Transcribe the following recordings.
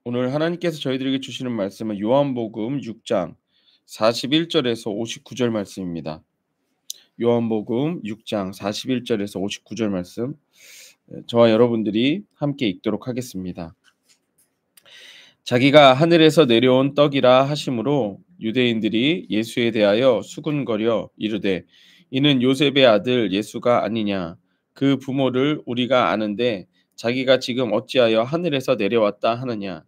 오늘 하나님께서 저희들에게 주시는 말씀은 요한복음 6장 41절에서 59절 말씀입니다. 요한복음 6장 41절에서 59절 말씀, 저와 여러분들이 함께 읽도록 하겠습니다. 자기가 하늘에서 내려온 떡이라 하심으로 유대인들이 예수에 대하여 수군거려 이르되 이는 요셉의 아들 예수가 아니냐. 그 부모를 우리가 아는데 자기가 지금 어찌하여 하늘에서 내려왔다 하느냐.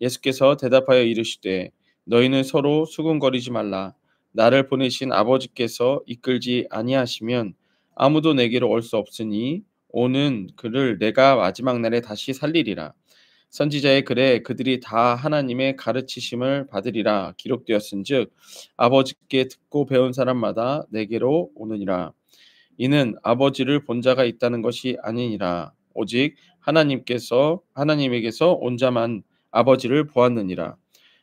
예수께서 대답하여 이르시되 너희는 서로 수군거리지 말라. 나를 보내신 아버지께서 이끌지 아니하시면 아무도 내게로 올 수 없으니 오는 그를 내가 마지막 날에 다시 살리리라. 선지자의 글에 그들이 다 하나님의 가르치심을 받으리라 기록되었은즉 아버지께 듣고 배운 사람마다 내게로 오느니라. 이는 아버지를 본 자가 있다는 것이 아니니라. 오직 하나님에게서 온 자만 아버지를 보았느니라.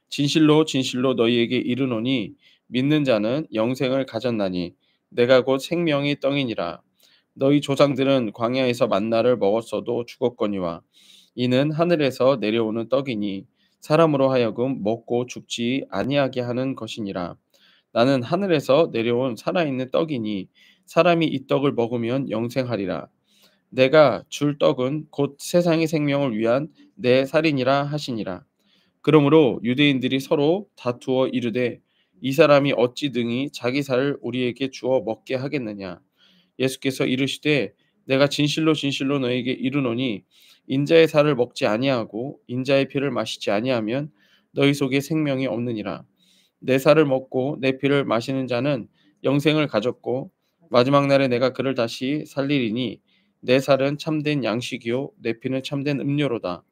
진실로 진실로 너희에게 이르노니 믿는 자는 영생을 가졌나니 내가 곧 생명의 떡이니라. 너희 조상들은 광야에서 만나를 먹었어도 죽었거니와 이는 하늘에서 내려오는 떡이니 사람으로 하여금 먹고 죽지 아니하게 하는 것이니라. 나는 하늘에서 내려온 살아있는 떡이니 사람이 이 떡을 먹으면 영생하리라. 내가 줄 떡은 곧 세상의 생명을 위한 내 살이니라 하시니라. 그러므로 유대인들이 서로 다투어 이르되 이 사람이 어찌 등이 자기 살을 우리에게 주어 먹게 하겠느냐. 예수께서 이르시되 내가 진실로 진실로 너에게 이르노니 인자의 살을 먹지 아니하고 인자의 피를 마시지 아니하면 너희 속에 생명이 없느니라. 내 살을 먹고 내 피를 마시는 자는 영생을 가졌고 마지막 날에 내가 그를 다시 살리리니 내 살은 참된 양식이요 내 피는 참된 음료로다.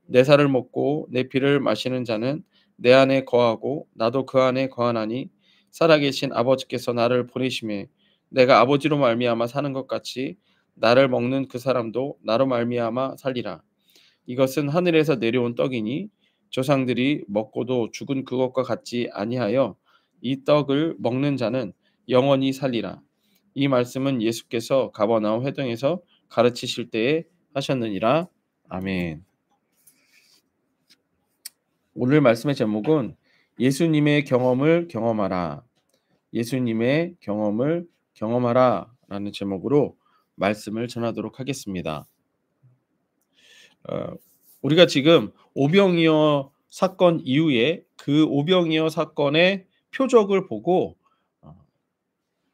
내 살을 먹고 내 피를 마시는 자는 내 안에 거하고 나도 그 안에 거하나니 살아계신 아버지께서 나를 보내심에 내가 아버지로 말미암아 사는 것 같이 나를 먹는 그 사람도 나로 말미암아 살리라. 이것은 하늘에서 내려온 떡이니 조상들이 먹고도 죽은 그것과 같지 아니하여 이 떡을 먹는 자는 영원히 살리라. 이 말씀은 예수께서 가버나움 회당에서 가르치실 때에 하셨느니라. 아멘. 오늘 말씀의 제목은 예수님의 경험을 경험하라. 예수님의 경험을 경험하라 라는 제목으로 말씀을 전하도록 하겠습니다. 우리가 지금 오병이어 사건 이후에 그 오병이어 사건의 표적을 보고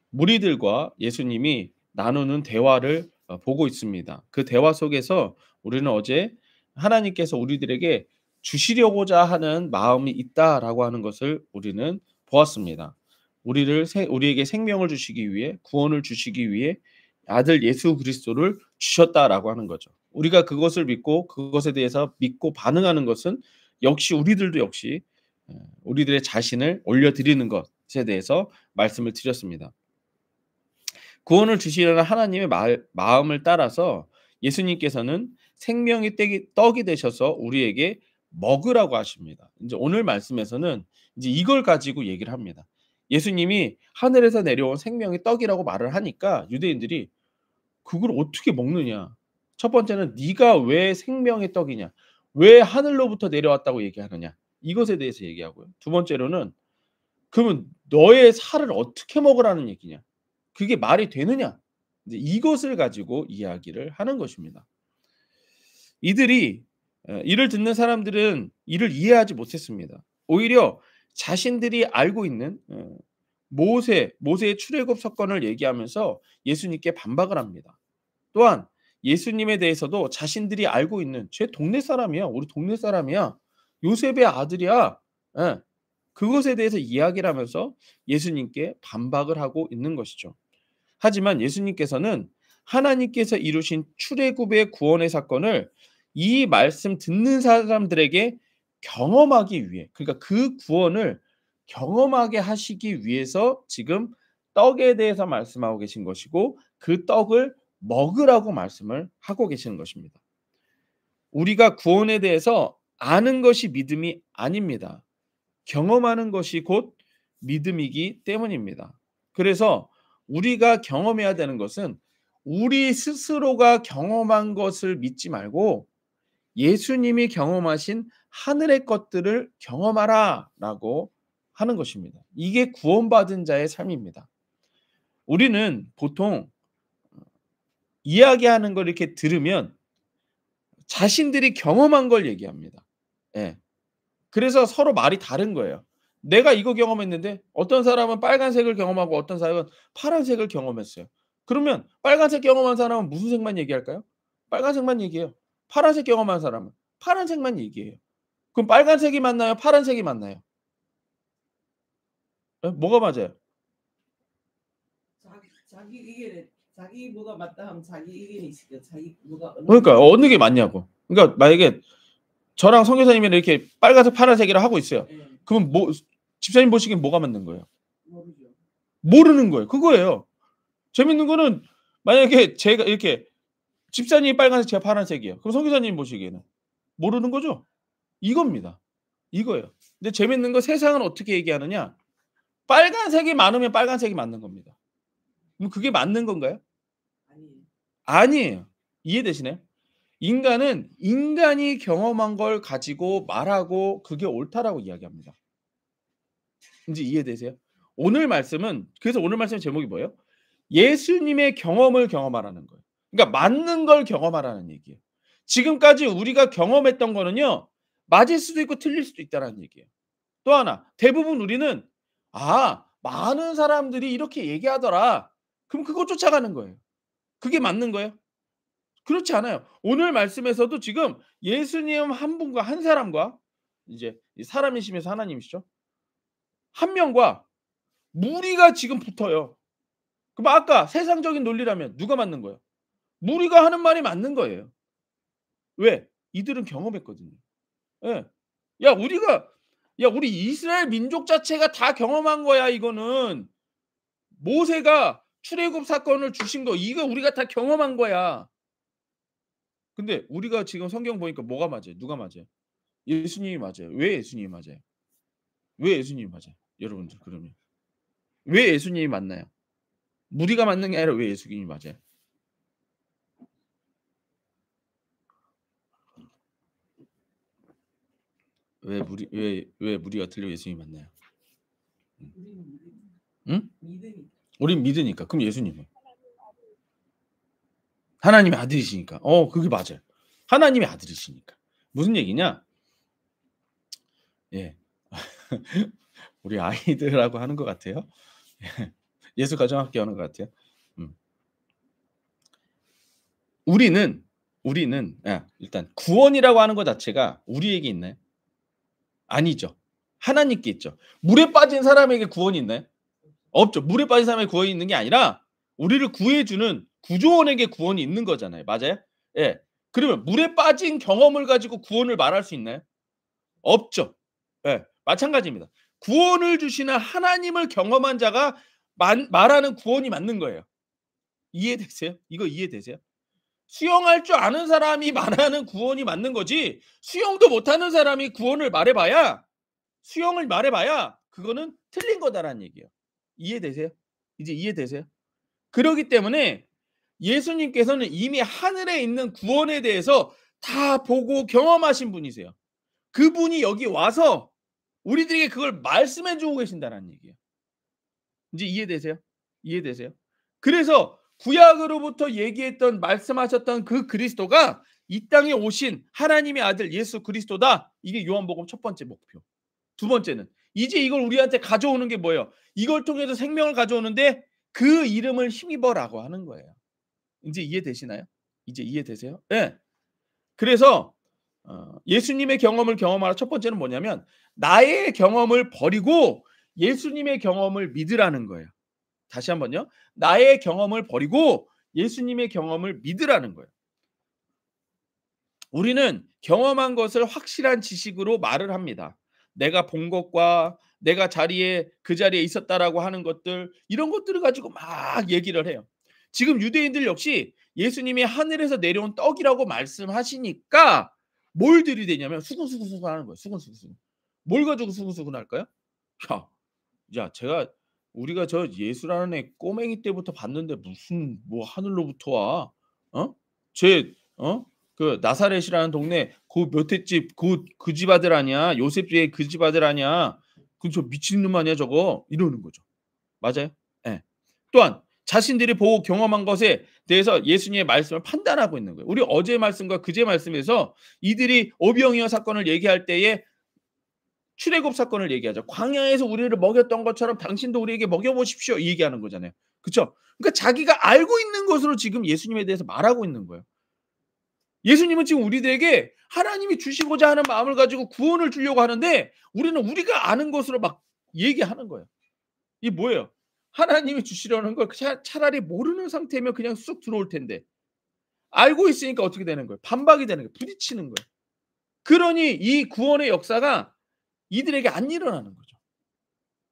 무리들과 예수님이 나누는 대화를 보고 있습니다. 그 대화 속에서 우리는 어제 하나님께서 우리들에게 주시려고자 하는 마음이 있다라고 하는 것을 우리는 보았습니다. 우리에게 생명을 주시기 위해 구원을 주시기 위해 아들 예수 그리스도를 주셨다라고 하는 거죠. 우리가 그것을 믿고 그것에 대해서 믿고 반응하는 것은 역시 우리들도 역시 우리들의 자신을 올려드리는 것에 대해서 말씀을 드렸습니다. 구원을 주시려는 하나님의 마음을 따라서 예수님께서는 생명의 떡이 되셔서 우리에게 먹으라고 하십니다. 이제 오늘 말씀에서는 이제 이걸 가지고 얘기를 합니다. 예수님이 하늘에서 내려온 생명의 떡이라고 말을 하니까 유대인들이 그걸 어떻게 먹느냐? 첫 번째는 네가 왜 생명의 떡이냐? 왜 하늘로부터 내려왔다고 얘기하느냐? 이것에 대해서 얘기하고요. 두 번째로는 그러면 너의 살을 어떻게 먹으라는 얘기냐? 그게 말이 되느냐? 이제 이것을 가지고 이야기를 하는 것입니다. 이를 듣는 사람들은 이를 이해하지 못했습니다. 오히려 자신들이 알고 있는 모세의 출애굽 사건을 얘기하면서 예수님께 반박을 합니다. 또한 예수님에 대해서도 자신들이 알고 있는 제 동네 사람이야. 우리 동네 사람이야. 요셉의 아들이야. 예. 그것에 대해서 이야기를 하면서 예수님께 반박을 하고 있는 것이죠. 하지만 예수님께서는 하나님께서 이루신 출애굽의 구원의 사건을 이 말씀 듣는 사람들에게 경험하기 위해, 그러니까 그 구원을 경험하게 하시기 위해서 지금 떡에 대해서 말씀하고 계신 것이고 그 떡을 먹으라고 말씀을 하고 계시는 것입니다. 우리가 구원에 대해서 아는 것이 믿음이 아닙니다. 경험하는 것이 곧 믿음이기 때문입니다. 그래서 우리가 경험해야 되는 것은 우리 스스로가 경험한 것을 믿지 말고 예수님이 경험하신 하늘의 것들을 경험하라라고 하는 것입니다. 이게 구원받은 자의 삶입니다. 우리는 보통 이야기하는 걸 이렇게 들으면 자신들이 경험한 걸 얘기합니다. 예. 그래서 서로 말이 다른 거예요. 내가 이거 경험했는데 어떤 사람은 빨간색을 경험하고 어떤 사람은 파란색을 경험했어요. 그러면 빨간색 경험한 사람은 무슨 색만 얘기할까요? 빨간색만 얘기해요. 파란색 경험한 사람은 파란색만 얘기해요. 그럼 빨간색이 맞나요? 파란색이 맞나요? 예? 뭐가 맞아요? 자기 의견에 자기 뭐가 맞다 하면 자기 의견이 있으니까 자기 뭐가 그러니까 어느 게 맞냐고. 그러니까 만약에 저랑 성 교사님이 이렇게 빨간색, 파란색이라 하고 있어요. 예, 그럼 뭐 집사님 보시기엔 뭐가 맞는 거예요? 모르죠. 모르는 거예요. 그거예요. 재밌는 거는 만약에 제가 이렇게 집사님이 빨간색 제가 파란색이에요. 그럼 성 교사님 보시기에는 모르는 거죠? 이겁니다. 이거예요. 근데 재밌는 건 세상은 어떻게 얘기하느냐? 빨간색이 많으면 빨간색이 맞는 겁니다. 그럼 그게 맞는 건가요? 아니 아니에요. 이해되시나요? 인간은 인간이 경험한 걸 가지고 말하고 그게 옳다라고 이야기합니다. 인제 이해되세요? 오늘 말씀은 그래서 오늘 말씀의 제목이 뭐예요? 예수님의 경험을 경험하라는 거예요. 그러니까 맞는 걸 경험하라는 얘기예요. 지금까지 우리가 경험했던 거는요. 맞을 수도 있고 틀릴 수도 있다라는 얘기예요. 또 하나 대부분 우리는 '아 많은 사람들이 이렇게 얘기하더라.' 그럼 그거 쫓아가는 거예요. 그게 맞는 거예요? 그렇지 않아요. 오늘 말씀에서도 지금 예수님 한 분과 한 사람과 이제 이 사람이시면서 하나님이시죠. 한 명과 무리가 지금 붙어요. 그럼 아까 세상적인 논리라면 누가 맞는 거예요? 무리가 하는 말이 맞는 거예요. 왜? 이들은 경험했거든요. 예. 야 우리가 야 우리 이스라엘 민족 자체가 다 경험한 거야 이거는. 모세가 출애굽 사건을 주신 거 이거 우리가 다 경험한 거야. 근데 우리가 지금 성경 보니까 뭐가 맞아요? 누가 맞아요? 예수님이 맞아요. 왜 예수님이 맞아요? 왜 예수님이 맞아요? 여러분들 그러면. 왜 예수님이 맞나요? 무리가 맞는 게 아니라 왜 예수님이 맞아요? 왜 무리가 틀려 예수님이 맞나요? 우리는 응? 믿으니까. 우린 믿으니까. 그럼 예수님은? 하나님의 아들이시니까. 그게 맞아요. 하나님의 아들이시니까. 무슨 얘기냐? 예. 우리 아이들하고 하는 것 같아요. 예수 가정학교 하는 것 같아요. 음. 우리는 일단 구원이라고 하는 것 자체가 우리에게 있나요? 아니죠. 하나님께 있죠. 물에 빠진 사람에게 구원이 있나요? 없죠. 물에 빠진 사람에게 구원이 있는 게 아니라 우리를 구해 주는 구조원에게 구원이 있는 거잖아요. 맞아요? 예. 그러면 물에 빠진 경험을 가지고 구원을 말할 수 있나요? 없죠. 예. 마찬가지입니다. 구원을 주시는 하나님을 경험한 자가 말하는 구원이 맞는 거예요. 이해되세요? 이거 이해되세요? 수영할 줄 아는 사람이 말하는 구원이 맞는 거지 수영도 못하는 사람이 구원을 말해봐야 수영을 말해봐야 그거는 틀린 거다라는 얘기예요. 이해되세요? 이제 이해되세요? 그러기 때문에 예수님께서는 이미 하늘에 있는 구원에 대해서 다 보고 경험하신 분이세요. 그분이 여기 와서 우리들에게 그걸 말씀해 주고 계신다는 얘기예요. 이제 이해되세요? 이해되세요? 그래서 구약으로부터 얘기했던 말씀하셨던 그 그리스도가 이 땅에 오신 하나님의 아들 예수 그리스도다. 이게 요한복음 첫 번째 목표. 두 번째는 이제 이걸 우리한테 가져오는 게 뭐예요? 이걸 통해서 생명을 가져오는데 그 이름을 힘입어라고 하는 거예요. 이제 이해되시나요? 이제 이해되세요? 예. 그래서 예수님의 경험을 경험하라 첫 번째는 뭐냐면 나의 경험을 버리고 예수님의 경험을 믿으라는 거예요. 다시 한번요. 나의 경험을 버리고 예수님의 경험을 믿으라는 거예요. 우리는 경험한 것을 확실한 지식으로 말을 합니다. 내가 본 것과 내가 그 자리에 있었다라고 하는 것들 이런 것들을 가지고 막 얘기를 해요. 지금 유대인들 역시 예수님이 하늘에서 내려온 떡이라고 말씀하시니까 뭘 들이대냐면 수근수근 하는 거예요. 수근수근. 뭘 가지고 수근수근 할까요? 야, 제가 우리가 저 예수라는 애 꼬맹이 때부터 봤는데 무슨 뭐 하늘로부터 와? 어? 쟤 그 나사렛이라는 동네 그 몇 회 집 그 집 아들 아니야? 요셉 집의 그 집 아들 아니야? 그 저 미친놈 아니야 저거? 이러는 거죠. 맞아요? 예. 또한 자신들이 보고 경험한 것에 대해서 예수님의 말씀을 판단하고 있는 거예요. 우리 어제 말씀과 그제 말씀에서 이들이 오병이어 사건을 얘기할 때에 출애굽 사건을 얘기하죠. 광야에서 우리를 먹였던 것처럼 당신도 우리에게 먹여 보십시오. 이 얘기하는 거잖아요. 그쵸? 그러니까 자기가 알고 있는 것으로 지금 예수님에 대해서 말하고 있는 거예요. 예수님은 지금 우리들에게 하나님이 주시고자 하는 마음을 가지고 구원을 주려고 하는데 우리는 우리가 아는 것으로 막 얘기하는 거예요. 이게 뭐예요? 하나님이 주시려는 걸 차라리 모르는 상태면 그냥 쑥 들어올 텐데 알고 있으니까 어떻게 되는 거예요? 반박이 되는 거예요. 부딪히는 거예요. 그러니 이 구원의 역사가 이들에게 안 일어나는 거죠.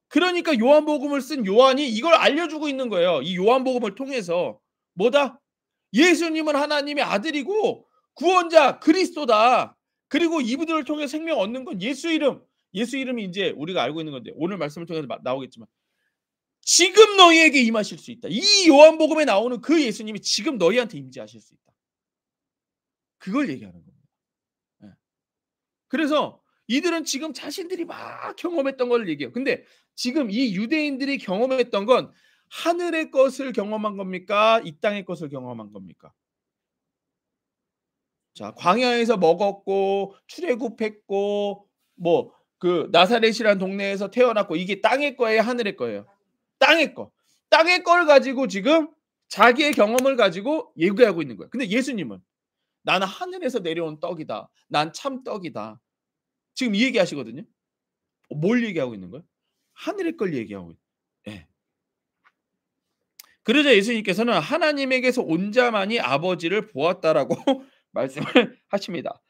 그러니까 요한복음을 쓴 요한이 이걸 알려주고 있는 거예요. 이 요한복음을 통해서 뭐다? 예수님은 하나님의 아들이고 구원자 그리스도다. 그리고 이분들을 통해 생명 얻는 건 예수 이름. 예수 이름이 이제 우리가 알고 있는 건데 오늘 말씀을 통해서 나오겠지만 지금 너희에게 임하실 수 있다. 이 요한복음에 나오는 그 예수님이 지금 너희한테 임재하실 수 있다. 그걸 얘기하는 겁니다. 예. 그래서 이들은 지금 자신들이 막 경험했던 걸 얘기해요. 근데 지금 이 유대인들이 경험했던 건 하늘의 것을 경험한 겁니까? 이 땅의 것을 경험한 겁니까? 자, 광야에서 먹었고 출애굽했고 뭐 그 나사렛이라는 동네에서 태어났고 이게 땅의 거예요, 하늘의 거예요? 땅의 거. 땅의 걸 가지고 지금 자기의 경험을 가지고 얘기하고 있는 거예요. 근데 예수님은 나는 하늘에서 내려온 떡이다. 난 참 떡이다. 지금 이 얘기하시거든요. 뭘 얘기하고 있는 거예요? 하늘의 걸 얘기하고 있 예. 그러자 예수님께서는 하나님에게서 온 자만이 아버지를 보았다라고 말씀을 하십니다.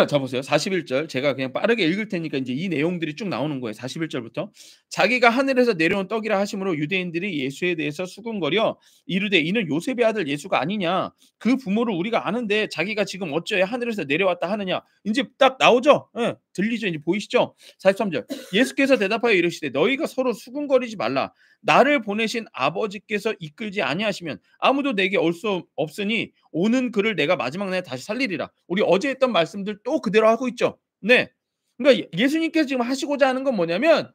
자 보세요. 41절 제가 그냥 빠르게 읽을 테니까 이제 이 내용들이 쭉 나오는 거예요. 41절부터. 자기가 하늘에서 내려온 떡이라 하심으로 유대인들이 예수에 대해서 수군거려 이르되 이는 요셉의 아들 예수가 아니냐. 그 부모를 우리가 아는데 자기가 지금 어찌하여 하늘에서 내려왔다 하느냐. 이제 딱 나오죠. 예. 들리죠. 이제 보이시죠? 43절. 예수께서 대답하여 이르시되 너희가 서로 수군거리지 말라. 나를 보내신 아버지께서 이끌지 아니하시면 아무도 내게 올 수 없으니 오는 그를 내가 마지막 날에 다시 살리리라. 우리 어제 했던 말씀들 또 그대로 하고 있죠. 네. 그러니까 예수님께서 지금 하시고자 하는 건 뭐냐면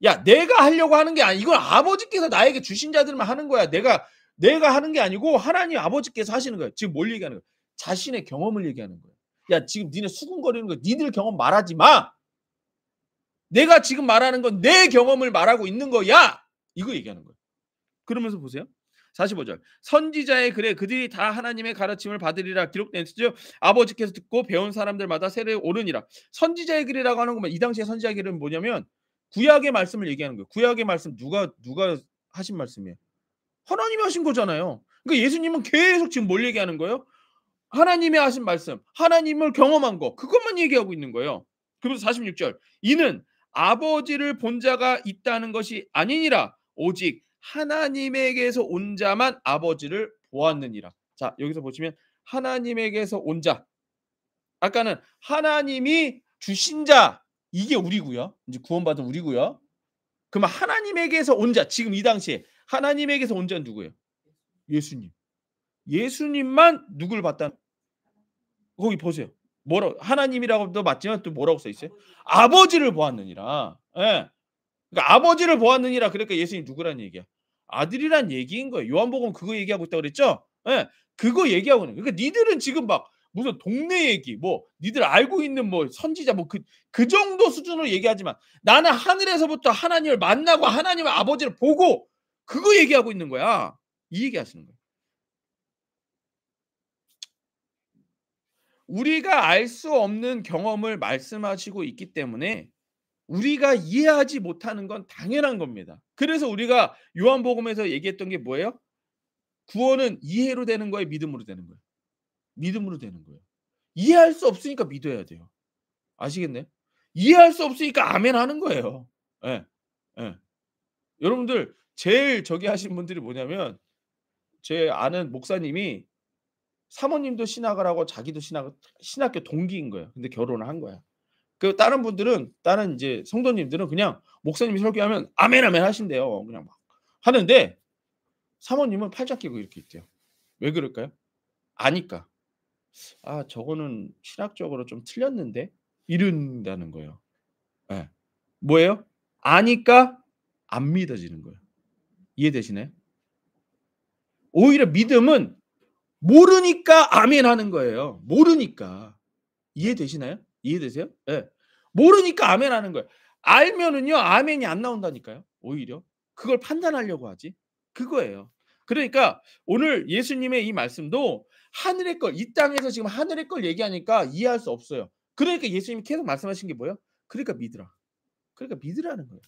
야, 내가 하려고 하는 게 아니 이건 아버지께서 나에게 주신 자들만 하는 거야. 내가 하는 게 아니고 하나님 아버지께서 하시는 거예요. 지금 뭘 얘기하는 거예요? 자신의 경험을 얘기하는 거예요. 야, 지금 니네 수군거리는 거 니들 경험 말하지 마. 내가 지금 말하는 건 내 경험을 말하고 있는 거야. 이거 얘기하는 거예요. 그러면서 보세요. 45절. 선지자의 글에 그들이 다 하나님의 가르침을 받으리라 기록된 즉 아버지께서 듣고 배운 사람들마다 세례 오르니라. 선지자의 글이라고 하는 거면 이 당시에 선지자의 글은 뭐냐면 구약의 말씀을 얘기하는 거예요. 구약의 말씀 누가 하신 말씀이에요? 하나님이 하신 거잖아요. 그러니까 예수님은 계속 지금 뭘 얘기하는 거예요? 하나님이 하신 말씀, 하나님을 경험한 거 그것만 얘기하고 있는 거예요. 그래서 46절. 이는 아버지를 본 자가 있다는 것이 아니니라 오직 하나님에게서 온 자만 아버지를 보았느니라. 자, 여기서 보시면 하나님에게서 온 자. 아까는 하나님이 주신 자 이게 우리고요. 이제 구원받은 우리고요. 그러면 하나님에게서 온 자 지금 이 당시에 하나님에게서 온 자는 누구예요? 예수님. 예수님만 누굴 봤다? 거기 보세요. 뭐라 하나님이라고도 맞지만 또 뭐라고 써 있어요? 아버지를 보았느니라. 예. 그러니까 아버지를 보았느니라. 그러니까 예수님 누구란 얘기야? 아들이란 얘기인 거예요. 요한복음 그거 얘기하고 있다고 그랬죠? 예. 그거 얘기하고 있는 거예요. 그러니까 니들은 지금 막 무슨 동네 얘기 뭐 니들 알고 있는 뭐 선지자 뭐 그 정도 수준으로 얘기하지만 나는 하늘에서부터 하나님을 만나고 하나님의 아버지를 보고 그거 얘기하고 있는 거야. 이 얘기하시는 거예요. 우리가 알 수 없는 경험을 말씀하시고 있기 때문에 우리가 이해하지 못하는 건 당연한 겁니다. 그래서 우리가 요한복음에서 얘기했던 게 뭐예요? 구원은 이해로 되는 거예요, 믿음으로 되는 거예요? 믿음으로 되는 거예요. 이해할 수 없으니까 믿어야 돼요. 아시겠네요? 이해할 수 없으니까 아멘 하는 거예요. 예. 예. 여러분들 제일 저기 하신 분들이 뭐냐면 제 아는 목사님이 사모님도 신학을 하고 자기도 신학교 동기인 거예요. 근데 결혼을 한 거야. 그 다른 분들은 다른 이제 성도님들은 그냥 목사님이 설교하면 아멘 아멘 하신대요. 그냥 막 하는데 사모님은 팔짱 끼고 이렇게 있대요. 왜 그럴까요? 아니까. '아 저거는 신학적으로 좀 틀렸는데?' 이런다는 거예요. 예. 뭐예요? 아니까 안 믿어지는 거예요. 이해되시나요? 오히려 믿음은 모르니까 아멘하는 거예요. 모르니까. 이해되시나요? 이해되세요? 예. 모르니까 아멘하는 거예요. 알면은요 아멘이 안 나온다니까요 오히려. 그걸 판단하려고 하지. 그거예요. 그러니까 오늘 예수님의 이 말씀도 하늘의 걸 이 땅에서 지금 하늘의 걸 얘기하니까 이해할 수 없어요. 그러니까 예수님이 계속 말씀하신 게 뭐예요? "그러니까 믿으라." 그러니까 믿으라는 거예요.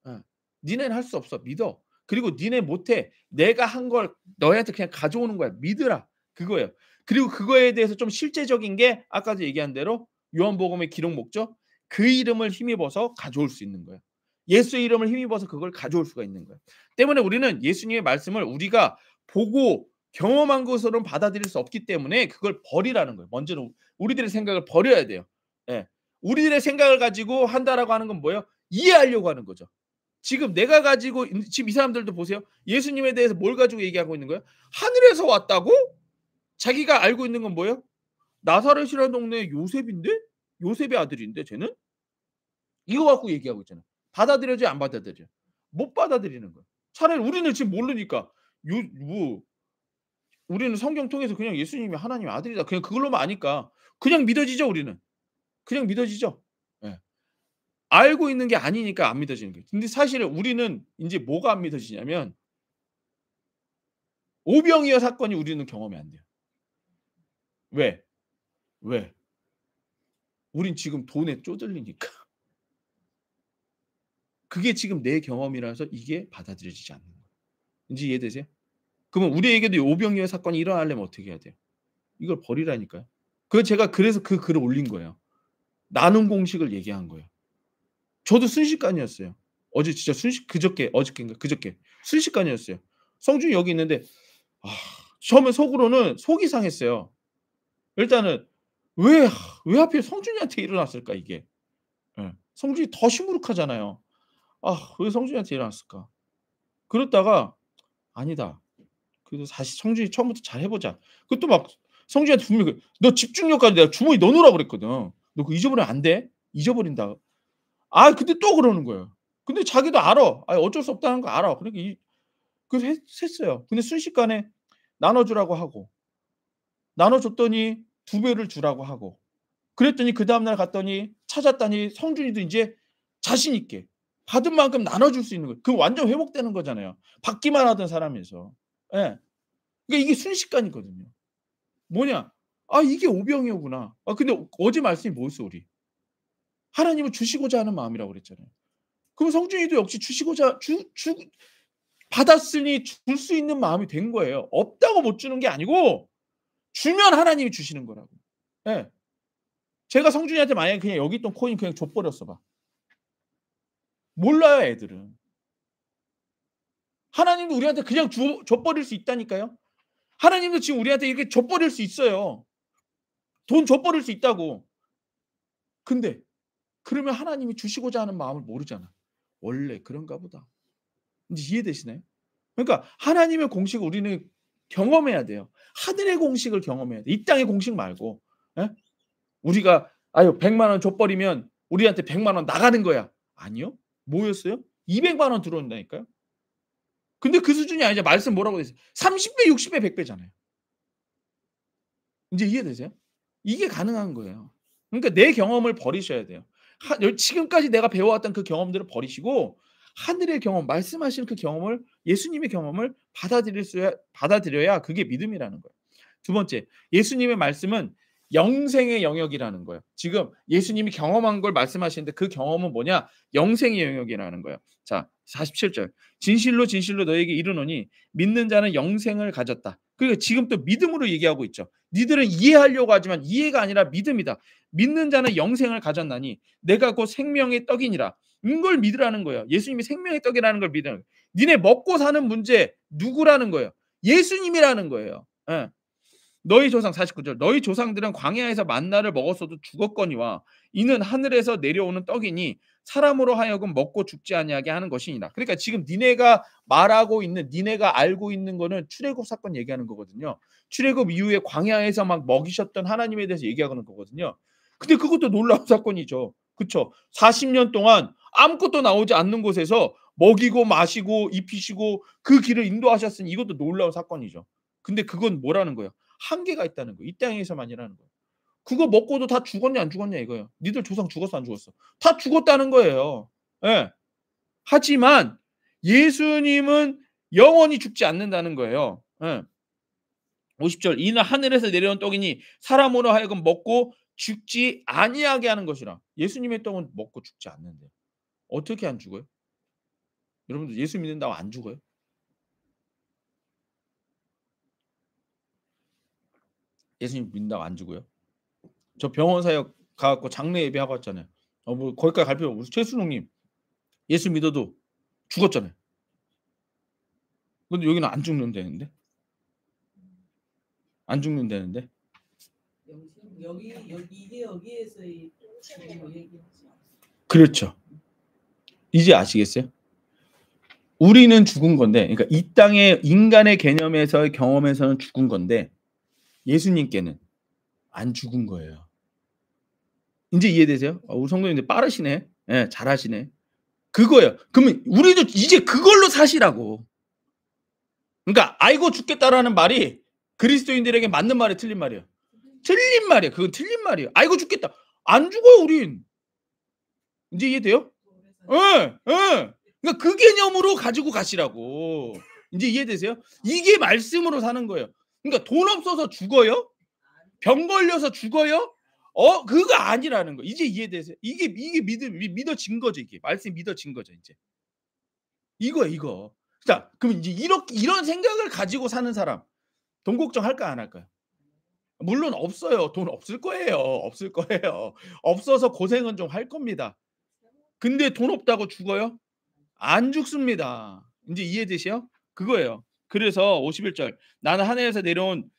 예. "니네는 할 수 없어. 믿어. 그리고 니네 못해. 내가 한 걸 너희한테 그냥 가져오는 거야. 믿으라." 그거예요. 그리고 그거에 대해서 좀 실제적인 게 아까도 얘기한 대로 요한복음의 기록 목적 그 이름을 힘입어서 가져올 수 있는 거예요. 예수의 이름을 힘입어서 그걸 가져올 수가 있는 거예요. 때문에 우리는 예수님의 말씀을 우리가 보고 경험한 것으로는 받아들일 수 없기 때문에 그걸 버리라는 거예요. 먼저는 우리들의 생각을 버려야 돼요. 예. 우리들의 생각을 가지고 한다라고 하는 건 뭐예요? 이해하려고 하는 거죠. 지금 내가 가지고 지금 이 사람들도 보세요. 예수님에 대해서 뭘 가지고 얘기하고 있는 거예요? 하늘에서 왔다고? 자기가 알고 있는 건 뭐예요? 나사렛이라는 동네 요셉인데? 요셉의 아들인데 쟤는? 이거 갖고 얘기하고 있잖아요. 받아들여져요, 안 받아들여져요? 못 받아들이는 거예요. 차라리 우리는 지금 모르니까 요 뭐 우리는 성경 통해서 그냥 예수님이 하나님의 아들이다. 그냥 그걸로만 아니까 그냥 믿어지죠, 우리는. 그냥 믿어지죠. 예. 알고 있는 게 아니니까 안 믿어지는 거예요. 근데 사실은 우리는 인제 뭐가 안 믿어지냐면 오병이어 사건이 우리는 경험이 안 돼요. 왜? 왜? 우린 지금 돈에 쪼들리니까. 그게 지금 내 경험이라서 이게 받아들여지지 않는 거예요. 인지 이해되세요? 그러면 우리에게도 오병이어 사건이 일어나려면 어떻게 해야 돼요? 이걸 버리라니까요. 제가 그래서 그 글을 올린 거예요. 나눔 공식을 얘기한 거예요. 저도 순식간이었어요. 어제 진짜 그저께 어저께인가 그저께 순식간이었어요. 성준이 여기 있는데 아 처음에 속으로는 속이 상했어요. 일단은 '왜 왜 하필 성준이한테 일어났을까 이게?' 예. 성준이 더 시무룩하잖아요. '아 왜 성준이한테 일어났을까?' 그러다가 '아니다. 그래도 다시 성준이 처음부터 잘해 보자.' 그것도 막 성준이한테 분명히 "너 집중력까지 내가 주머니에 넣어 놓으라고 그랬거든. 너 그거 잊어버리면 안 돼. 잊어버린다." 근데 또 그러는 거예요. 근데 자기도 알아. 어쩔 수 없다는 거 알아. 그러니까 그래서 했어요. 근데 순식간에 나눠 주라고 하고 나눠 줬더니 두 배를 주라고 하고 그랬더니 그다음 날 갔더니 찾았더니 성준이도 인제 자신 있게 받은 만큼 나눠 줄 수 있는 거예요. 그럼 완전 회복되는 거잖아요. 받기만 하던 사람에서. 예. 그러니까 이게 순식간이거든요. 뭐냐? '아 이게 오병이어구나.' 근데 어제 말씀이 뭐였어 우리? 하나님은 주시고자 하는 마음이라고 그랬잖아요. 그럼 성준이도 역시 주시고자 주 받았으니 줄 수 있는 마음이 된 거예요. 없다고 못 주는 게 아니고 주면 하나님이 주시는 거라고. 예. 제가 성준이한테 만약에 그냥 여기 있던 코인 그냥 줘 버렸어 봐. 몰라요 애들은. 하나님도 우리한테 그냥 줘 버릴 수 있다니까요. 하나님도 지금 우리한테 이렇게 줘 버릴 수 있어요. 돈 줘 버릴 수 있다고. 근데 그러면 하나님이 주시고자 하는 마음을 모르잖아. '원래 그런가 보다.' 인제 이해되시나요? 그러니까 하나님의 공식을 우리는 경험해야 돼요. 하늘의 공식을 경험해야 돼. 이 땅의 공식 말고. 예? 우리가 '아유 100만 원 줘 버리면 우리한테 100만 원 나가는 거야.' 아니요. 뭐였어요? 200만 원 들어온다니까요. 근데 그 수준이 아니죠. 말씀 뭐라고 돼 있어요? 30 배, 60 배, 100 배잖아요. 인제 이해되세요? 이게 가능한 거예요. 그러니까 내 경험을 버리셔야 돼요. 지금까지 내가 배워왔던 그 경험들을 버리시고 하늘의 경험, 말씀하시는 그 경험을 예수님의 경험을 받아들여야 그게 믿음이라는 거예요. 두 번째, 예수님의 말씀은 영생의 영역이라는 거예요. 지금 예수님이 경험한 걸 말씀하시는데 그 경험은 뭐냐? 영생의 영역이라는 거예요. 자, 47 절. 진실로 진실로 너에게 이르노니 믿는 자는 영생을 가졌다. 그리고 지금 또 믿음으로 얘기하고 있죠. 니들은 이해하려고 하지만 이해가 아니라 믿음이다. 믿는 자는 영생을 가졌나니 내가 곧 생명의 떡이니라. 이걸 믿으라는 거예요. 예수님이 생명의 떡이라는 걸 믿으라는 거예요. 니네 먹고 사는 문제 누구라는 거예요? 예수님이라는 거예요. 예. 너희 조상 49절 너희 조상들은 광야에서 만나를 먹었어도 죽었거니와 이는 하늘에서 내려오는 떡이니 사람으로 하여금 먹고 죽지 아니하게 하는 것이니라. 그러니까 지금 니네가 말하고 있는, 니네가 알고 있는 거는 출애굽 사건 얘기하는 거거든요. 출애굽 이후에 광야에서 막 먹이셨던 하나님에 대해서 얘기하는 거거든요. 근데 그것도 놀라운 사건이죠. 그쵸? 40년 동안 아무것도 나오지 않는 곳에서 먹이고 마시고 입히시고 그 길을 인도하셨으니 이것도 놀라운 사건이죠. 근데 그건 뭐라는 거예요? 한계가 있다는 거예요. 이 땅에서만이라는 거예요. 그거 먹고도 다 죽었냐 안 죽었냐 이거예요. 니들 조상 죽었어 안 죽었어? 다 죽었다는 거예요. 예. 하지만 예수님은 영원히 죽지 않는다는 거예요. 예. 50절 이는 하늘에서 내려온 떡이니 사람으로 하여금 먹고 죽지 아니하게 하는 것이라. 예수님의 떡은 먹고 죽지 않는데요. 어떻게 안 죽어요? 여러분들 예수 믿는다고 안 죽어요? 예수님 믿는다고 안 죽어요? 저 병원 사역 가 갖고 장례 예배하고 왔잖아요. 뭐 거기까지 갈 필요 없어요. 최순웅님 예수 믿어도 죽었잖아요. 근데 여기는 안 죽는다는데? 안 죽는다는데? 이게 여기에서의 얘기하지. 그렇죠. 이제 아시겠어요? 우리는 죽은 건데, 그러니까 이 땅의 인간의 개념에서의 경험에서는 죽은 건데 예수님께는 안 죽은 거예요. 이제 이해되세요? 우리 성도님들 빠르시네. 예, 잘하시네. 그거예요. 그러면 우리도 이제 그걸로 사시라고. 그러니까 알고 죽겠다라는 말이 그리스도인들에게 맞는 말이에요, 틀린 말이에요? 틀린 말이에요. 그건 틀린 말이에요. 알고 죽겠다. 안 죽어요, 우린. 이제 이해돼요? 예, 예. 그러니까 그 개념으로 가지고 가시라고. 이제 이해되세요? 이게 말씀으로 사는 거예요. 그러니까 돈 없어서 죽어요? 병 걸려서 죽어요? 그거 아니라는 거. 이제 이해되세요? 이게 믿어진 거죠, 이게. 말씀이 믿어진 거죠, 이제. 이거예요, 이거. 자, 그럼 이제 이런 생각을 가지고 사는 사람 돈 걱정할까 안 할까요? 물론 없어요. 돈 없을 거예요. 없을 거예요. 없어서 고생은 좀 할 겁니다. 근데 돈 없다고 죽어요? 안 죽습니다. 인제 이해되세요? 그거예요. 그래서 51절 나는 하늘에서 내려온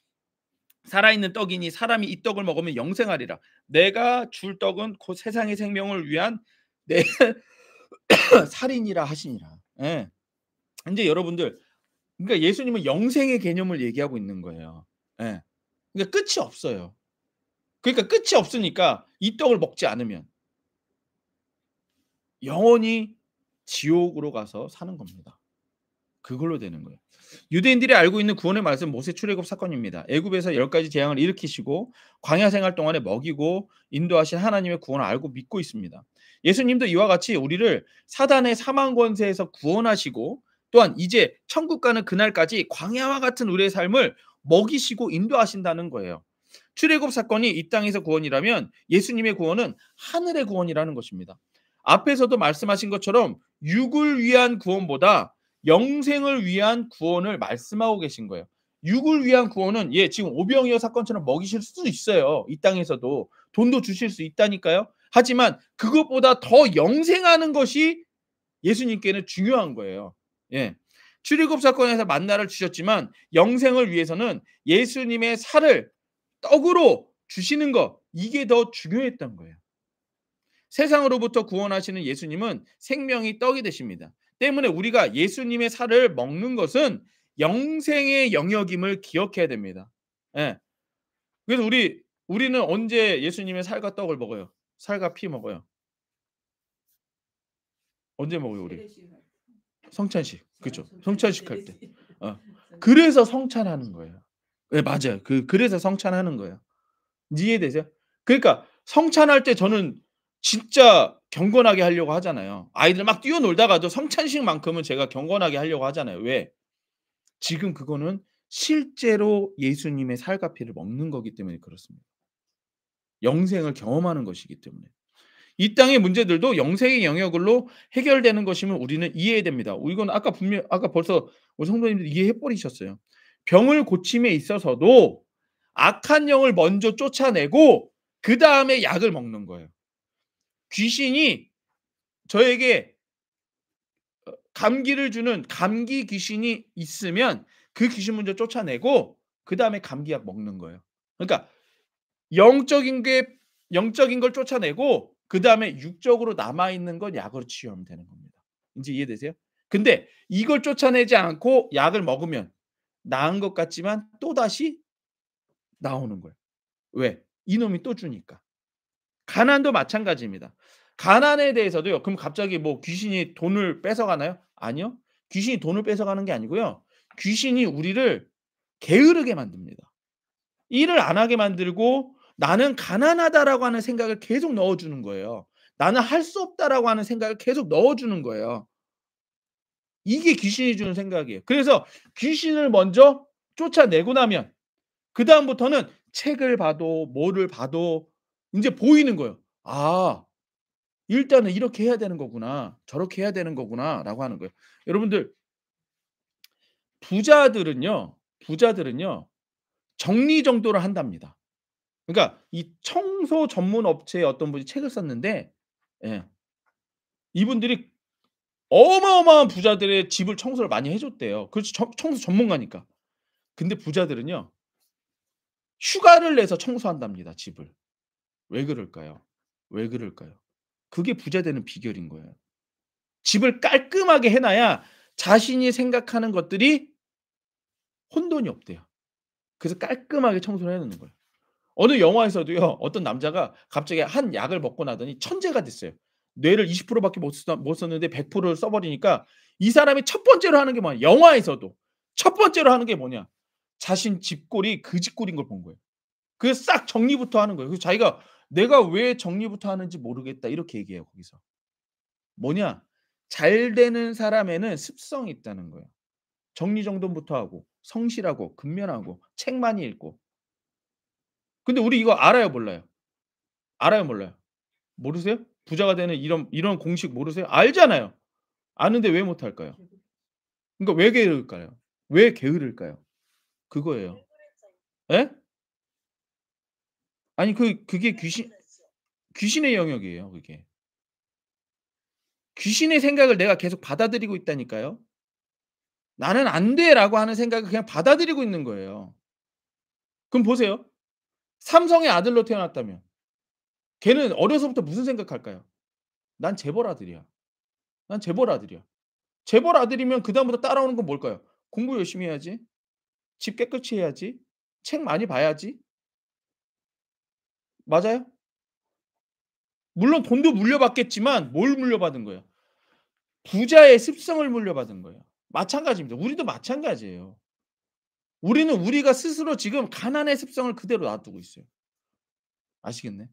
살아있는 떡이니 사람이 이 떡을 먹으면 영생하리라. 내가 줄 떡은 곧 세상의 생명을 위한 내 살이니라 하시니라. 예. 인제 여러분들 그러니까 예수님은 영생의 개념을 얘기하고 있는 거예요. 예. 그러니까 끝이 없어요. 그러니까 끝이 없으니까 이 떡을 먹지 않으면 영원히 지옥으로 가서 사는 겁니다. 그걸로 되는 거예요. 유대인들이 알고 있는 구원의 말씀 모세 출애굽 사건입니다. 애굽에서 10가지 재앙을 일으키시고 광야 생활 동안에 먹이고 인도하신 하나님의 구원을 알고 믿고 있습니다. 예수님도 이와 같이 우리를 사단의 사망 권세에서 구원하시고 또한 이제 천국 가는 그날까지 광야와 같은 우리의 삶을 먹이시고 인도하신다는 거예요. 출애굽 사건이 이 땅에서 구원이라면 예수님의 구원은 하늘의 구원이라는 것입니다. 앞에서도 말씀하신 것처럼 육을 위한 구원보다 영생을 위한 구원을 말씀하고 계신 거예요. 육을 위한 구원은 지금 오병이어 사건처럼 먹이실 수도 있어요. 이 땅에서도 돈도 주실 수 있다니까요. 하지만 그것보다 더 영생하는 것이 예수님께는 중요한 거예요. 예. 출애굽 사건에서 만나를 주셨지만 영생을 위해서는 예수님의 살을 떡으로 주시는 것 이게 더 중요했던 거예요. 세상으로부터 구원하시는 예수님은 생명이 떡이 되십니다. 때문에 우리가 예수님의 살을 먹는 것은 영생의 영역임을 기억해야 됩니다. 예. 그래서 우리는 언제 예수님의 살과 떡을 먹어요? 살과 피 먹어요. 언제 먹어요, 우리? 성찬식. 그죠? 성찬식 할 때. 그래서 성찬하는 거예요. 네, 맞아요. 그래서 성찬하는 거예요. 이해되세요? 그러니까 성찬할 때 저는 진짜 경건하게 하려고 하잖아요. 아이들 막 뛰어놀다가도 성찬식만큼은 제가 경건하게 하려고 하잖아요. 왜? 지금 그거는 실제로 예수님의 살과 피를 먹는 거기 때문에 그렇습니다. 영생을 경험하는 것이기 때문에. 이 땅의 문제들도 영생의 영역으로 해결되는 것이면 우리는 이해해야 됩니다. 이건 아까 벌써 우리 성도님들이 이해해 버리셨어요. 병을 고침에 있어서도 악한 영을 먼저 쫓아내고 그다음에 약을 먹는 거예요. 귀신이 저에게 감기를 주는 감기 귀신이 있으면 그 귀신 먼저 쫓아내고 그다음에 감기약 먹는 거예요. 그러니까 영적인 걸 쫓아내고 그다음에 육적으로 남아 있는 건 약으로 치유하면 되는 겁니다. 인제 이해되세요? 근데 이걸 쫓아내지 않고 약을 먹으면 나은 것 같지만 또다시 나오는 거예요. 왜? 이놈이 또 주니까. 가난도 마찬가지입니다. 가난에 대해서도요. 그럼 갑자기 뭐 귀신이 돈을 뺏어가나요? 아니요. 귀신이 돈을 뺏어가는 게 아니고요. 귀신이 우리를 게으르게 만듭니다. 일을 안 하게 만들고 '나는 가난하다.'라고 하는 생각을 계속 넣어 주는 거예요. '나는 할 수 없다.'라고 하는 생각을 계속 넣어 주는 거예요. 이게 귀신이 주는 생각이에요. 그래서 귀신을 먼저 쫓아내고 나면 그다음부터는 책을 봐도 뭐를 봐도 인제 보이는 거예요. '아 일단은 이렇게 해야 되는 거구나. 저렇게 해야 되는 거구나.'라고 하는 거예요. 여러분들 부자들은요 정리정돈을 한답니다. 그러니까 이 청소 전문 업체의 어떤 분이 책을 썼는데 예 이분들이 어마어마한 부자들의 집을 청소를 많이 해 줬대요. 그렇죠. 청소 전문가니까. 근데 부자들은요 휴가를 내서 청소한답니다, 집을. 왜 그럴까요? 왜 그럴까요? 그게 부자 되는 비결인 거예요. 집을 깔끔하게 해 놔야 자신이 생각하는 것들이 혼돈이 없대요. 그래서 깔끔하게 청소를 해 놓는 거예요. 어느 영화에서도요. 어떤 남자가 갑자기 한 약을 먹고 나더니 천재가 됐어요. 뇌를 20% 밖에 못 썼는데 100%를 써 버리니까 이 사람이 첫 번째로 하는 게 뭐냐 영화에서도 첫 번째로 하는 게 뭐냐 자신 집골이 그 집골인 걸 본 거예요. 그래서 싹 정리부터 하는 거예요. 그래서 자기가 "내가 왜 정리부터 하는지 모르겠다." 이렇게 얘기해요 거기서. 뭐냐 잘 되는 사람에는 습성이 있다는 거예요. 정리정돈부터 하고 성실하고 근면하고 책 많이 읽고. 근데 우리 이거 알아요 몰라요? 알아요 몰라요? 모르세요? 부자가 되는 이런 공식 모르세요? 알잖아요. 아는데 왜 못할까요? 그러니까 왜 게으를까요? 왜 게으를까요? 그거예요. 예? 아니 그게 귀신의 영역이에요 그게. 귀신의 생각을 내가 계속 받아들이고 있다니까요. '나는 안 돼.'라고 하는 생각을 그냥 받아들이고 있는 거예요. 그럼 보세요. 삼성의 아들로 태어났다면 걔는 어려서부터 무슨 생각할까요? '난 재벌 아들이야. 난 재벌 아들이야.' 재벌 아들이면 그다음부터 따라오는 건 뭘까요? '공부 열심히 해야지. 집 깨끗이 해야지. 책 많이 봐야지.' 맞아요? 물론 돈도 물려받겠지만 뭘 물려받은 거예요? 부자의 습성을 물려받은 거예요. 마찬가지입니다. 우리도 마찬가지예요. 우리는 우리가 스스로 지금 가난의 습성을 그대로 놔두고 있어요. 아시겠네?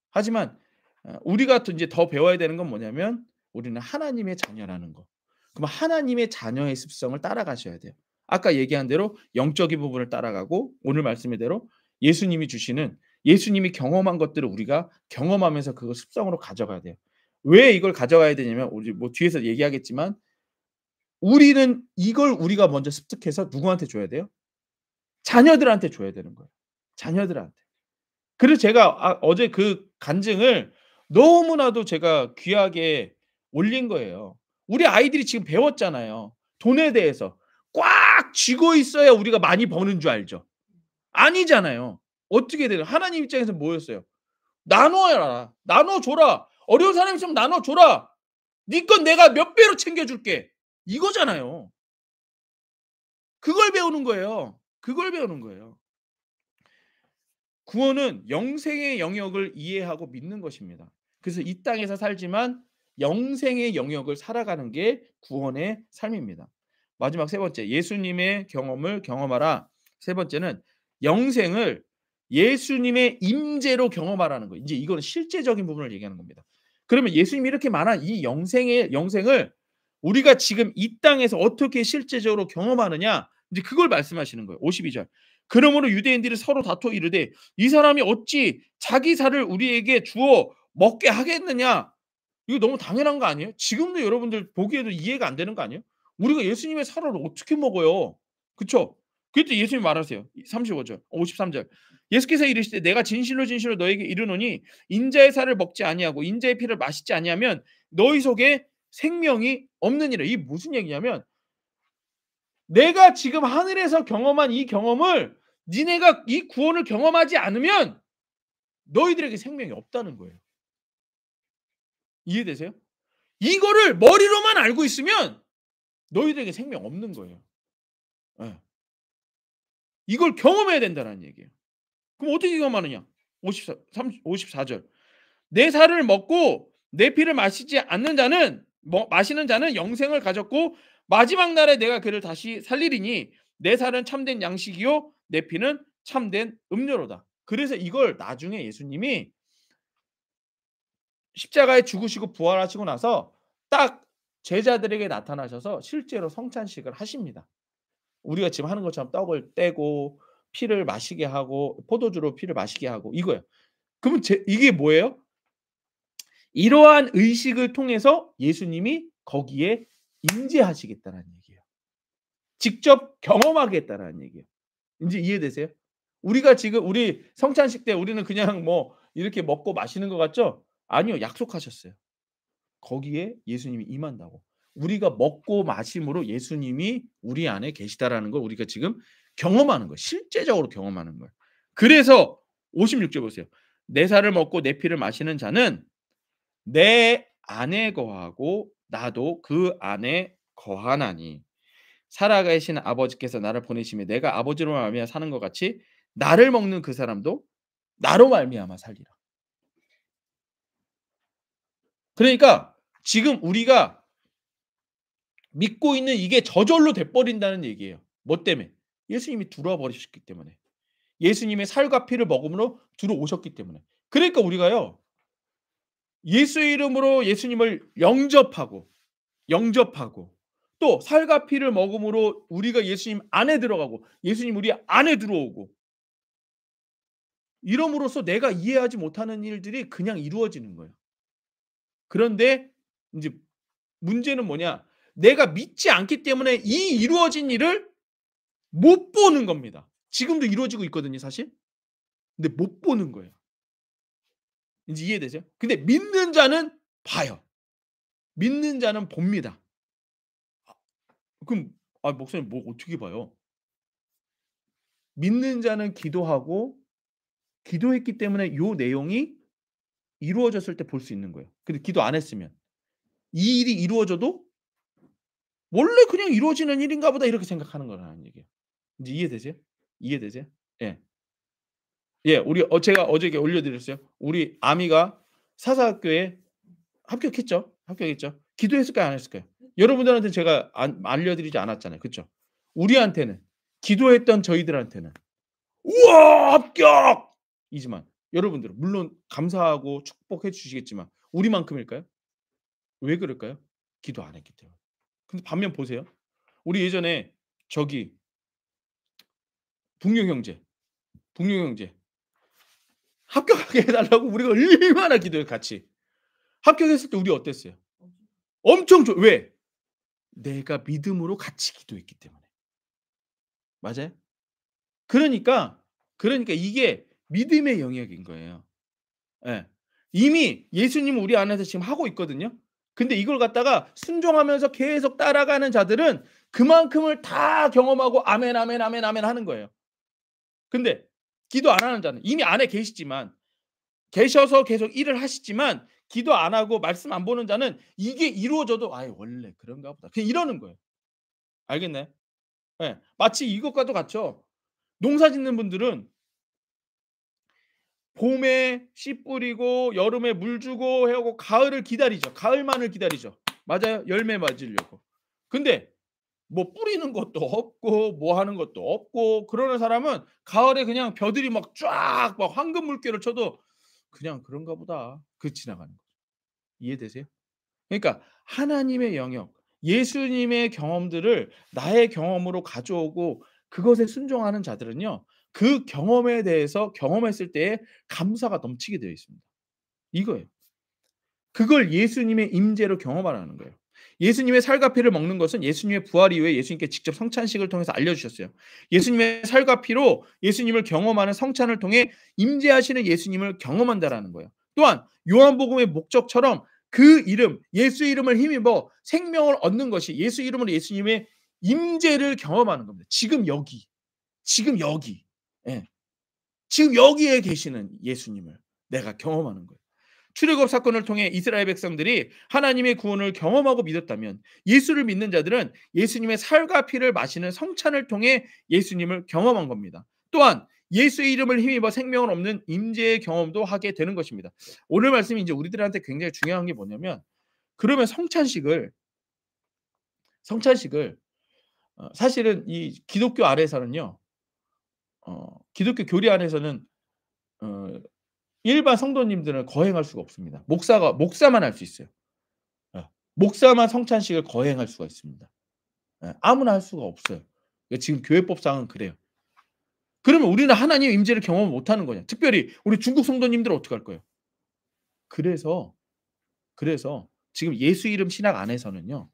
하지만 우리가 또 인제 더 배워야 되는 건 뭐냐면 우리는 하나님의 자녀라는 거. 그럼 하나님의 자녀의 습성을 따라가셔야 돼요. 아까 얘기한 대로 영적인 부분을 따라가고 오늘 말씀의 대로 예수님이 주시는 예수님이 경험한 것들을 우리가 경험하면서 그걸 습성으로 가져가야 돼요. 왜 이걸 가져가야 되냐면 우리 뭐 뒤에서 얘기하겠지만 우리는 이걸 우리가 먼저 습득해서 누구한테 줘야 돼요? 자녀들한테 줘야 되는 거예요. 자녀들한테. 그래서 제가 어제 그 간증을 너무나도 제가 귀하게 올린 거예요. 우리 아이들이 지금 배웠잖아요. 돈에 대해서. 꽉 쥐고 있어야 우리가 많이 버는 줄 알죠. 아니잖아요. 어떻게 돼요? 하나님 입장에서 뭐였어요? 나눠라. 나눠 줘라. 어려운 사람 있으면 나눠 줘라. 네 건 내가 몇 배로 챙겨 줄게. 이거잖아요. 그걸 배우는 거예요. 그걸 배우는 거예요. 구원은 영생의 영역을 이해하고 믿는 것입니다. 그래서 이 땅에서 살지만 영생의 영역을 살아가는 게 구원의 삶입니다. 마지막 세 번째, 예수님의 경험을 경험하라. 세 번째는 영생을 예수님의 임재로 경험하라는 거예요. 이제 이거는 실제적인 부분을 얘기하는 겁니다. 그러면 예수님이 이렇게 말한 이 영생을 우리가 지금 이 땅에서 어떻게 실제적으로 경험하느냐 이제 그걸 말씀하시는 거예요. 52절. 그러므로 유대인들이 서로 다투어 이르되 이 사람이 어찌 자기 살을 우리에게 주어 먹게 하겠느냐. 이거 너무 당연한 거 아니에요? 지금도 여러분들 보기에도 이해가 안 되는 거 아니에요? 우리가 예수님의 살을 어떻게 먹어요? 그쵸? 그때 예수님이 말하세요. 35절, 53절. 예수께서 이르시되 내가 진실로 진실로 너에게 이르노니 인자의 살을 먹지 아니하고 인자의 피를 마시지 아니하면 너희 속에 생명이 없느니라. 이게 무슨 얘기냐면 내가 지금 하늘에서 경험한 이 경험을 니네가 이 구원을 경험하지 않으면 너희들에게 생명이 없다는 거예요. 이해되세요? 이거를 머리로만 알고 있으면 너희들에게 생명 없는 거예요. 예. 이걸 경험해야 된다는 얘기예요. 그럼 어떻게 경험하느냐? 54절. 내 살을 먹고 내 피를 마시지 않는 자는 마시는 자는 영생을 가졌고 마지막 날에 내가 그를 다시 살리리니 내 살은 참된 양식이요 내 피는 참된 음료로다. 그래서 이걸 나중에 예수님이 십자가에 죽으시고 부활하시고 나서 딱 제자들에게 나타나셔서 실제로 성찬식을 하십니다. 우리가 지금 하는 것처럼 떡을 떼고 피를 마시게 하고 포도주로 피를 마시게 하고 이거예요. 그러면 이게 뭐예요? 이러한 의식을 통해서 예수님이 거기에 임재하시겠다는 얘기예요. 직접 경험하겠다는 얘기예요. 이제 이해되세요? 우리가 지금 우리 성찬식 때 우리는 그냥 뭐 이렇게 먹고 마시는 것 같죠? 아니요. 약속하셨어요. 거기에 예수님이 임한다고. 우리가 먹고 마심으로 예수님이 우리 안에 계시다라는 걸 우리가 지금 경험하는 거예요. 실제적으로 경험하는 거예요. 그래서 56절 보세요. 내 살을 먹고 내 피를 마시는 자는 내 안에 거하고 나도 그 안에 거하나니 살아계신 아버지께서 나를 보내심에 내가 아버지로 말미암아 사는 것 같이 나를 먹는 그 사람도 나로 말미암아 살리라. 그러니까 지금 우리가 믿고 있는 이게 저절로 돼버린다는 얘기예요. 뭐 때문에? 예수님이 들어와 버리셨기 때문에. 예수님의 살과 피를 먹음으로 들어오셨기 때문에. 그러니까 우리가요. 예수의 이름으로 예수님을 영접하고 또 살과 피를 먹음으로 우리가 예수님 안에 들어가고 예수님 우리 안에 들어오고 이름으로써 내가 이해하지 못하는 일들이 그냥 이루어지는 거예요. 그런데 이제 문제는 뭐냐? 내가 믿지 않기 때문에 이 이루어진 일을 못 보는 겁니다. 지금도 이루어지고 있거든요, 사실. 근데 못 보는 거예요. 이제 이해되세요? 근데 믿는 자는 봐요. 믿는 자는 봅니다. 그럼 목사님 뭐 어떻게 봐요? 믿는 자는 기도하고 기도했기 때문에 요 내용이 이루어졌을 때 볼 수 있는 거예요. 근데 기도 안 했으면 이 일이 이루어져도 원래 그냥 이루어지는 일인가 보다 이렇게 생각하는 거라는 얘기예요. 이제 이해되세요? 이해되세요? 예. 예, 우리 제가 어저께 올려드렸어요. 우리 아미가 사사학교에 합격했죠? 합격했죠? 기도했을까요? 안 했을까요? 여러분들한테 제가 알려드리지 않았잖아요. 그렇죠? 우리한테는 기도했던 저희들한테는 우와 합격! 이지만 여러분들은 물론 감사하고 축복해 주시겠지만 우리만큼일까요? 왜 그럴까요? 기도 안 했기 때문에. 근데 반면 보세요. 우리 예전에 저기 북녘 형제 합격하게 해달라고 우리가 얼마나 기도해 같이. 합격했을 때 우리 어땠어요? 엄청 왜? 내가 믿음으로 같이 기도했기 때문에. 맞아요? 그러니까 이게 믿음의 영역인 거예요. 예. 이미 예수님은 우리 안에서 지금 하고 있거든요. 근데 이걸 갖다가 순종하면서 계속 따라가는 자들은 그만큼을 다 경험하고 아멘 아멘 아멘 아멘 하는 거예요. 근데 기도 안 하는 자는 이미 안에 계시지만 계셔서 계속 일을 하시지만 기도 안 하고 말씀 안 보는 자는 이게 이루어져도 원래 그런가 보다. 그냥 이러는 거예요. 알겠나요? 예. 마치 이것과도 같죠. 농사 짓는 분들은 봄에 씨 뿌리고 여름에 물 주고 해 하고 가을을 기다리죠. 가을만을 기다리죠. 맞아요. 열매 맞으려고. 근데 뭐 뿌리는 것도 없고 뭐 하는 것도 없고 그러는 사람은 가을에 그냥 벼들이 막 쫙 막 황금 물결을 쳐도 그냥 그런가 보다. 그 지나가는 거죠. 이해되세요? 그러니까 하나님의 영역, 예수님의 경험들을 나의 경험으로 가져오고 그것에 순종하는 자들은요. 그 경험에 대해서 경험했을 때에 감사가 넘치게 되어 있습니다. 이거예요. 그걸 예수님의 임재로 경험하라는 거예요. 예수님의 살과 피를 먹는 것은 예수님의 부활 이후에 예수님께 직접 성찬식을 통해서 알려주셨어요. 예수님의 살과 피로 예수님을 경험하는 성찬을 통해 임재하시는 예수님을 경험한다라는 거예요. 또한 요한복음의 목적처럼 그 이름, 예수 이름을 힘입어 생명을 얻는 것이 예수 이름으로 예수님의 임재를 경험하는 겁니다. 지금 여기. 예. 지금 여기에 계시는 예수님을 내가 경험하는 거예요. 출애굽 사건을 통해 이스라엘 백성들이 하나님의 구원을 경험하고 믿었다면 예수를 믿는 자들은 예수님의 살과 피를 마시는 성찬을 통해 예수님을 경험한 겁니다. 또한 예수의 이름을 힘입어 생명을 얻는 임재의 경험도 하게 되는 것입니다. 오늘 말씀이 이제 우리들한테 굉장히 중요한 게 뭐냐면, 그러면 성찬식을 사실은 이 기독교 안에서는요, 기독교 교리 안에서는 일반 성도님들은 거행할 수가 없습니다. 목사만 할 수 있어요. 목사만 성찬식을 거행할 수가 있습니다. 아무나 할 수가 없어요. 지금 교회법상은 그래요. 그러면 우리는 하나님의 임재를 경험 못하는 거냐? 특별히 우리 중국 성도님들은 어떻게 할 거예요? 그래서 지금 예수 이름 신학 안에서는요,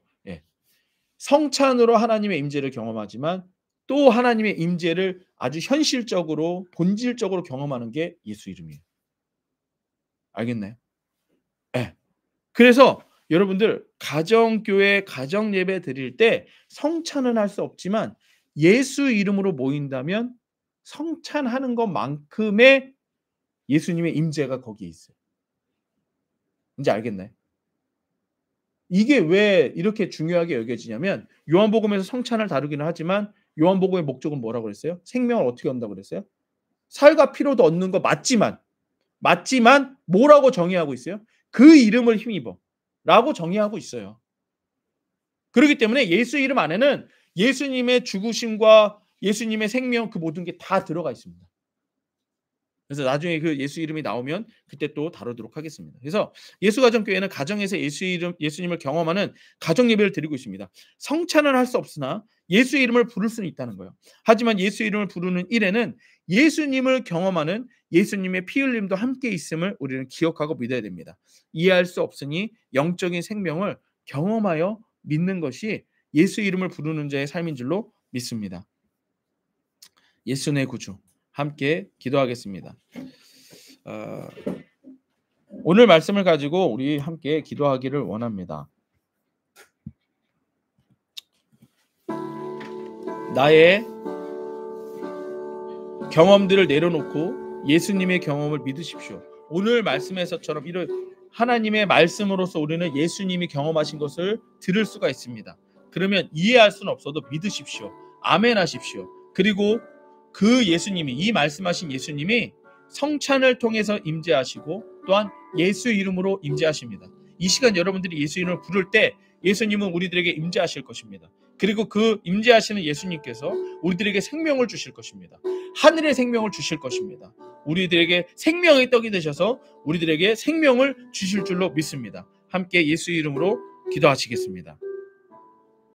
성찬으로 하나님의 임재를 경험하지만 또 하나님의 임재를 아주 현실적으로 본질적으로 경험하는 게 예수 이름이에요. 알겠나요? 그래서 여러분들 가정교회 가정예배 드릴 때 성찬은 할 수 없지만 예수 이름으로 모인다면 성찬하는 것만큼의 예수님의 임재가 거기에 있어요. 이제 알겠나요? 이게 왜 이렇게 중요하게 여겨지냐면, 요한복음에서 성찬을 다루기는 하지만 요한복음의 목적은 뭐라고 그랬어요? 생명을 어떻게 얻는다고 그랬어요? 살과 피로도 얻는 거 맞지만 뭐라고 정의하고 있어요? 그 이름을 힘입어 라고 정의하고 있어요. 그렇기 때문에 예수 이름 안에는 예수님의 죽으심과 예수님의 생명, 그 모든 게 다 들어가 있습니다. 그래서 나중에 그 예수 이름이 나오면 그때 또 다루도록 하겠습니다. 그래서 예수가정교회는 가정에서 예수님을 경험하는 가정 예배를 드리고 있습니다. 성찬은 할 수 없으나 예수 이름을 부를 수는 있다는 거예요. 하지만 예수 이름을 부르는 일에는 예수님을 경험하는 예수님의 피 흘림도 함께 있음을 우리는 기억하고 믿어야 됩니다. 이해할 수 없으니 영적인 생명을 경험하여 믿는 것이 예수 이름을 부르는 자의 삶인 줄로 믿습니다. 예수 내 구주, 함께 기도하겠습니다. 오늘 말씀을 가지고 우리 함께 기도하기를 원합니다. 나의 경험들을 내려놓고 예수님의 경험을 믿으십시오. 오늘 말씀에서처럼 이런 하나님의 말씀으로서 우리는 예수님이 경험하신 것을 들을 수가 있습니다. 그러면 이해할 수는 없어도 믿으십시오. 아멘 하십시오. 그리고 그 예수님이, 이 말씀하신 예수님이 성찬을 통해서 임재하시고 또한 예수 이름으로 임재하십니다. 이 시간 여러분들이 예수 이름을 부를 때 예수님은 우리들에게 임재하실 것입니다. 그리고 그 임재하시는 예수님께서 우리들에게 생명을 주실 것입니다. 하늘의 생명을 주실 것입니다. 우리들에게 생명의 떡이 되셔서 우리들에게 생명을 주실 줄로 믿습니다. 함께 예수 이름으로 기도하시겠습니다.